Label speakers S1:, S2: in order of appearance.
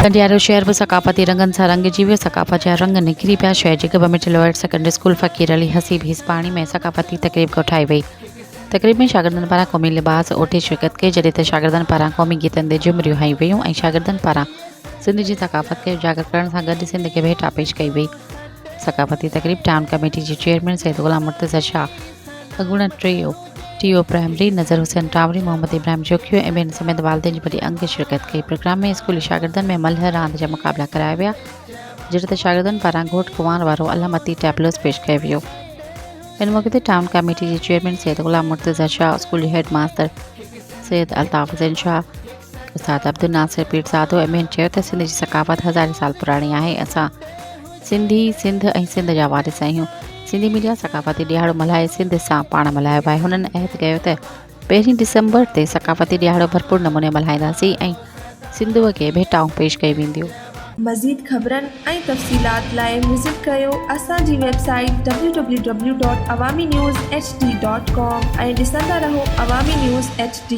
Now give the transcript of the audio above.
S1: ॾियारो शहर बि सक़ाफ़ती रंगनि सां रंगिजी वियो। सक़ाफ़त जा रंग निकिरी पिया। शहर जे गवर्नमेंट लोअर सेकेंडरी स्कूल फ़कीर अली हसीब हिसपाणी में सक़ाफ़ती तक़रीब कोठाई वई। तक़रीब में शागिर्दनि पारां क़ौमी लिबास ओठे शिरकत कई, जॾहिं त शागिर्दनि पारां क़ौमी गीतनि ते झुमरियूं हई वयूं ऐं शागिर्दनि पारां सिंध जी सक़ाफ़त खे उजागर करण सां गॾु सिंध खे भेटा पेश कई वई। सक़ाफ़ती तक़रीब टाउन कमेटी जे चेयरमैन सैयद ग़ुलाम मुर्तज़ा शाह, अॻूणा टीओ प्राइमरी नज़र हुसैन टावरी, मोहम्मद इब्राहिम जोखियो ऐं ॿियनि समेत वालिदैन जी वॾी अंग शिरकत कई। प्रोग्राम में स्कूली शागिर्दनि में मल्ह रांदि जा मुक़ाबला कराया विया, जॾहिं त शागिर्दनि पारां घोट कुंवार वारो अलामती टैबलोस पेश कयो वियो। इन मौक़े ते टाउन कमेटी जे चेयरमैन सैयद ग़ुलाम मुर्तज़ा शाह, स्कूली हेड मास्टर सैयद अल्ताफ़ हुसैन शाह, उस्ताद अब्दुल नासिर पीरज़ादो ऐं ॿियनि चयो त सिंध जी सक़ाफ़त हज़ारे साल पुराणी आहे। असां सिंधी सिंध ऐं सिंध जा वारिस आहियूं। सिंधी मीडिया सक़ाफ़ती ॾियारो मल्हाए सिंध सां पाण मल्हायो आहे। हुननि अहद कयो त 1 डिसंबर ते सक़ाफ़ती ॾियारो भरपूर नमूने मल्हाईंदासीं ऐं सिंधूअ खे भेटाऊं पेश कई वेंदियूं।
S2: मज़ीद ख़बरनि ऐं तफ़सीलात लाइ विज़िट कयो असांजी वेबसाइट www.awamiNewsHD.com ऐं ॾिसंदा रहो अवामी न्यूज़ HD।